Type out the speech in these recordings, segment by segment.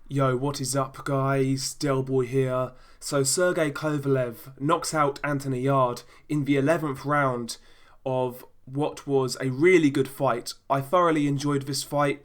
Yo, what is up guys? Delboy here. So Sergey Kovalev knocks out Anthony Yarde in the 11th round of what was a really good fight. I thoroughly enjoyed this fight.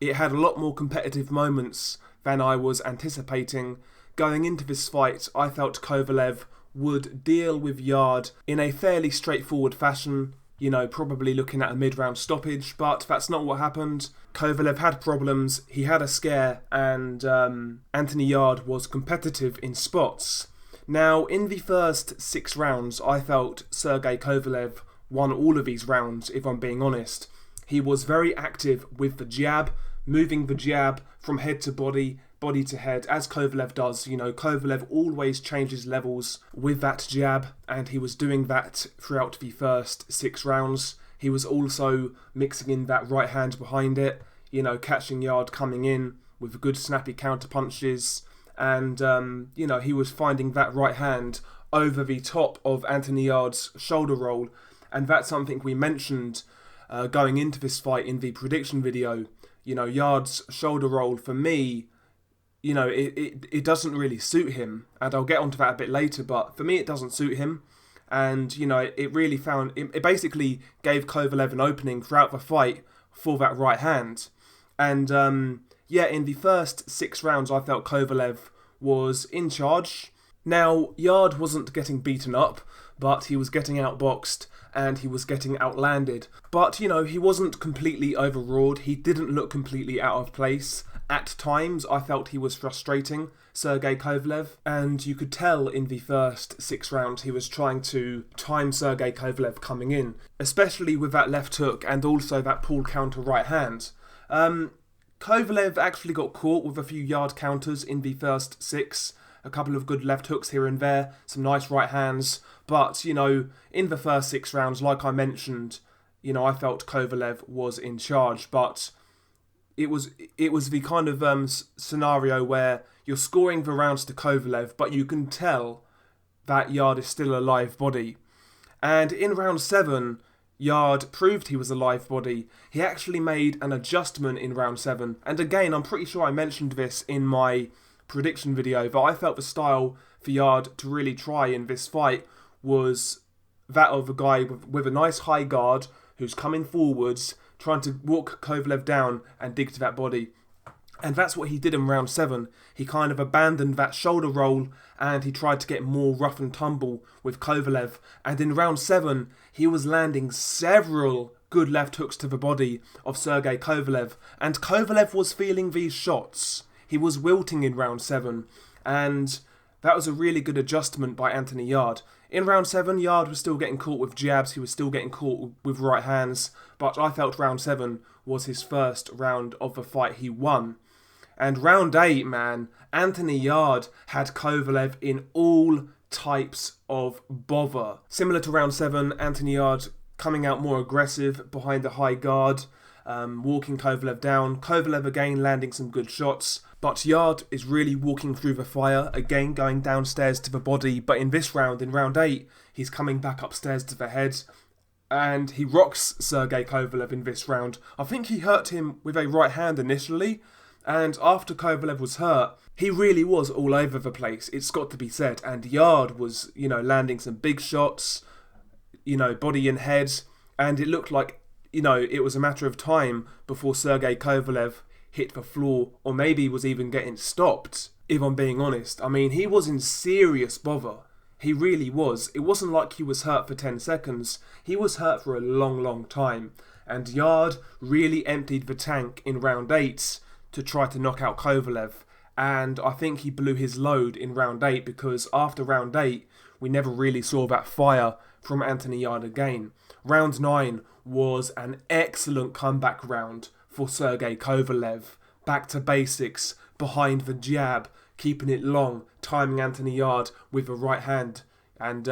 It had a lot more competitive moments than I was anticipating. Going into this fight, I felt Kovalev would deal with Yarde in a fairly straightforward fashion. Probably looking at a mid-round stoppage, but that's not what happened. Kovalev had problems, he had a scare, and Anthony Yarde was competitive in spots. Now, in the first 6 rounds, I felt Sergey Kovalev won all of these rounds, if I'm being honest. He was very active with the jab, moving the jab from head to body, body to head, as Kovalev does. Kovalev always changes levels with that jab, and he was doing that throughout the first 6 rounds. He was also mixing in that right hand behind it, catching Yarde coming in with good snappy counter punches, and he was finding that right hand over the top of Anthony Yarde's shoulder roll, and that's something we mentioned going into this fight in the prediction video. Yarde's shoulder roll, for me, it doesn't really suit him, and I'll get onto that a bit later, but for me it doesn't suit him, and it basically gave Kovalev an opening throughout the fight for that right hand. And in the first 6 rounds I felt Kovalev was in charge. Now, Yarde wasn't getting beaten up, but he was getting outboxed and he was getting outlanded. But, he wasn't completely overawed. He didn't look completely out of place. At times, I felt he was frustrating Sergey Kovalev, and you could tell in the first 6 rounds he was trying to time Sergey Kovalev coming in, especially with that left hook and also that pull counter right hand. Kovalev actually got caught with a few Yarde counters in the first 6, a couple of good left hooks here and there, some nice right hands, but, in the first 6 rounds, like I mentioned, I felt Kovalev was in charge, but it was the kind of scenario where you're scoring the rounds to Kovalev, but you can tell that Yarde is still a live body. And in round 7, Yarde proved he was a live body. He actually made an adjustment in round 7. And again, I'm pretty sure I mentioned this in my prediction video, but I felt the style for Yarde to really try in this fight was that of a guy with a nice high guard who's coming forwards, trying to walk Kovalev down and dig to that body. And that's what he did in round 7. He kind of abandoned that shoulder roll and he tried to get more rough and tumble with Kovalev. And in round 7, he was landing several good left hooks to the body of Sergey Kovalev. And Kovalev was feeling these shots. He was wilting in round 7. And that was a really good adjustment by Anthony Yarde. In round 7, Yarde was still getting caught with jabs, he was still getting caught with right hands, but I felt round 7 was his first round of the fight he won. And round 8, man, Anthony Yarde had Kovalev in all types of bother. Similar to round 7, Anthony Yarde coming out more aggressive behind the high guard, walking Kovalev down. Kovalev again landing some good shots, but Yarde is really walking through the fire, again going downstairs to the body, but in this round, in round 8, he's coming back upstairs to the head, and he rocks Sergey Kovalev in this round. I think he hurt him with a right hand initially, and after Kovalev was hurt, he really was all over the place, it's got to be said, and Yarde was, landing some big shots, body and head, and it looked like, it was a matter of time before Sergey Kovalev hit the floor, or maybe was even getting stopped, if I'm being honest. I mean, he was in serious bother. He really was. It wasn't like he was hurt for 10 seconds. He was hurt for a long, long time. And Yarde really emptied the tank in round 8 to try to knock out Kovalev. And I think he blew his load in round 8 because after round 8, we never really saw that fire from Anthony Yarde again. Round 9 was an excellent comeback round for Sergey Kovalev. Back to basics, behind the jab, keeping it long, timing Anthony Yarde with the right hand. And,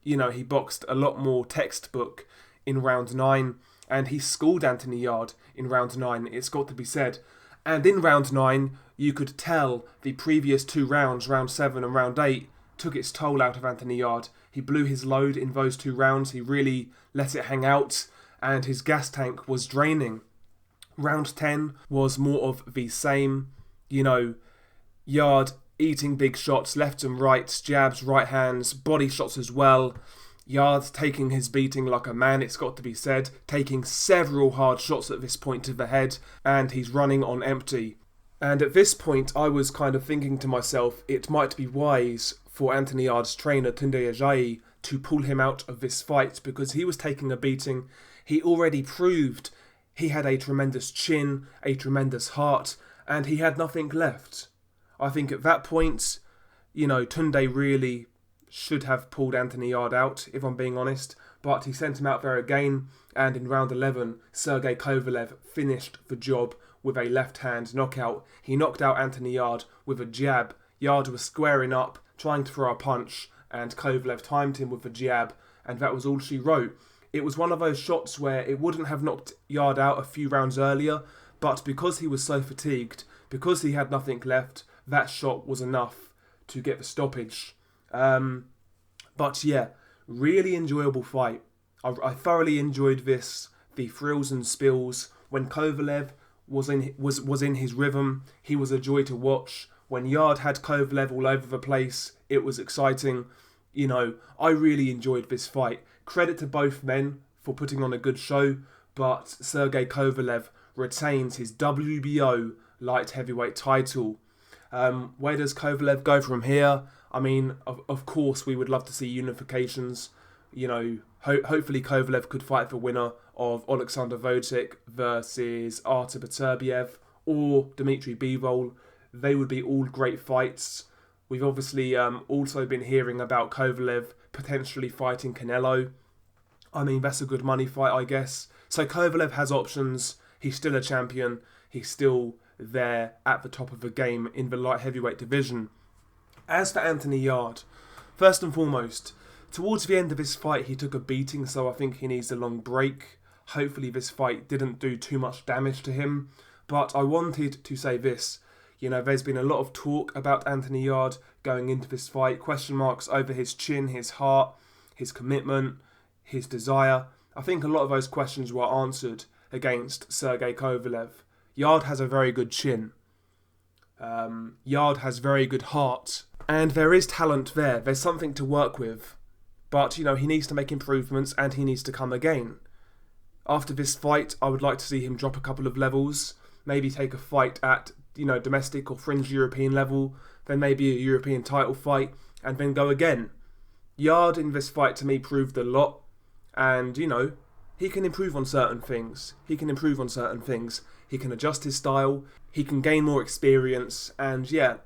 he boxed a lot more textbook in round 9, and he schooled Anthony Yarde in round 9, it's got to be said. And in round 9, you could tell the previous 2 rounds, round 7 and round 8, took its toll out of Anthony Yarde. He blew his load in those 2 rounds, he really let it hang out, and his gas tank was draining. Round 10 was more of the same. You know, Yarde eating big shots, left and right, jabs, right hands, body shots as well. Yarde taking his beating like a man, it's got to be said, taking several hard shots at this point to the head, and he's running on empty. And at this point, I was kind of thinking to myself, it might be wise for Anthony Yarde's trainer, Tunde Ajayi, to pull him out of this fight because he was taking a beating. He already proved he had a tremendous chin, a tremendous heart, and he had nothing left. I think at that point, Tunde really should have pulled Anthony Yarde out, if I'm being honest, but he sent him out there again, and in round 11, Sergey Kovalev finished the job with a left-hand knockout. He knocked out Anthony Yarde with a jab. Yarde was squaring up, trying to throw a punch, and Kovalev timed him with a jab, and that was all she wrote. It was one of those shots where it wouldn't have knocked Yarde out a few rounds earlier, but because he was so fatigued, because he had nothing left, that shot was enough to get the stoppage. But yeah, really enjoyable fight. I thoroughly enjoyed this. The thrills and spills. When Kovalev was in his rhythm, he was a joy to watch. When Yarde had Kovalev all over the place, it was exciting. I really enjoyed this fight. Credit to both men for putting on a good show, but Sergey Kovalev retains his WBO light heavyweight title. Where does Kovalev go from here? I mean, of course, we would love to see unifications. Hopefully Kovalev could fight the winner of Alexander Vucinic versus Artur Beterbiev or Dmitry Bivol. They would be all great fights. We've obviously also been hearing about Kovalev potentially fighting Canelo. I mean, that's a good money fight, I guess. So Kovalev has options. He's still a champion. He's still there at the top of the game in the light heavyweight division. As for Anthony Yarde, first and foremost, towards the end of this fight he took a beating, so I think he needs a long break. Hopefully this fight didn't do too much damage to him, but I wanted to say this. There's been a lot of talk about Anthony Yarde going into this fight, question marks over his chin, his heart, his commitment, his desire. I think a lot of those questions were answered against Sergey Kovalev. Yarde has a very good chin. Yarde has very good heart. And there is talent there. There's something to work with. But, he needs to make improvements and he needs to come again. After this fight, I would like to see him drop a couple of levels. Maybe take a fight at, domestic or fringe European level. Then maybe a European title fight. And then go again. Yarde in this fight to me proved a lot. And, he can improve on certain things. He can adjust his style. He can gain more experience. And yeah,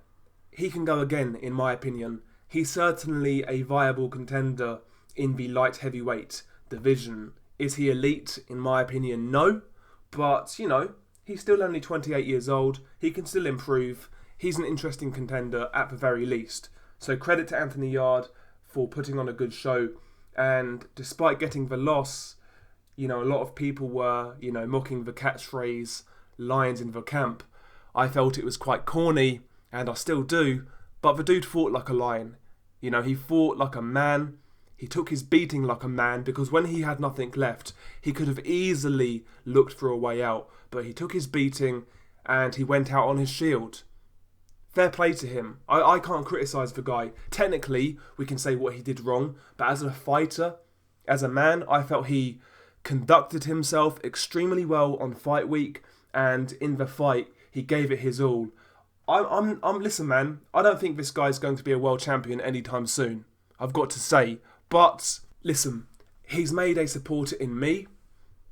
he can go again, in my opinion. He's certainly a viable contender in the light heavyweight division. Is he elite? In my opinion, no. But, he's still only 28 years old. He can still improve. He's an interesting contender at the very least. So credit to Anthony Yarde for putting on a good show. And despite getting the loss, a lot of people were, mocking the catchphrase, lions in the camp. I felt it was quite corny, and I still do, but the dude fought like a lion. He fought like a man. He took his beating like a man, because when he had nothing left, he could have easily looked for a way out, but he took his beating, and he went out on his shield. Fair play to him. I can't criticise the guy. Technically, we can say what he did wrong, but as a fighter, as a man, I felt he conducted himself extremely well on fight week, and in the fight, he gave it his all. Listen, man, I don't think this guy's going to be a world champion anytime soon. I've got to say. But, listen, he's made a supporter in me.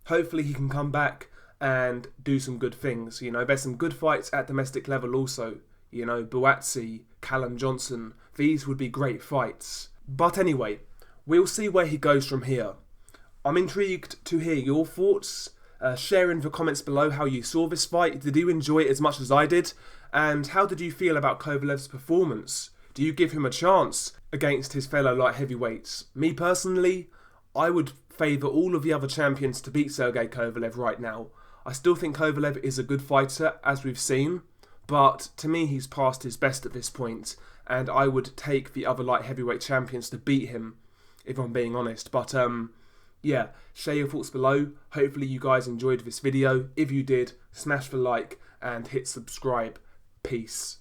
Hopefully he can come back and do some good things. There's some good fights at domestic level also. Buatsi, Callum Johnson. These would be great fights. But anyway, we'll see where he goes from here. I'm intrigued to hear your thoughts. Share in the comments below how you saw this fight. Did you enjoy it as much as I did? And how did you feel about Kovalev's performance? Do you give him a chance against his fellow light heavyweights? Me personally, I would favour all of the other champions to beat Sergey Kovalev right now. I still think Kovalev is a good fighter, as we've seen, but to me he's past his best at this point, and I would take the other light heavyweight champions to beat him, if I'm being honest. But yeah, share your thoughts below. Hopefully you guys enjoyed this video. If you did, smash the like and hit subscribe. Peace.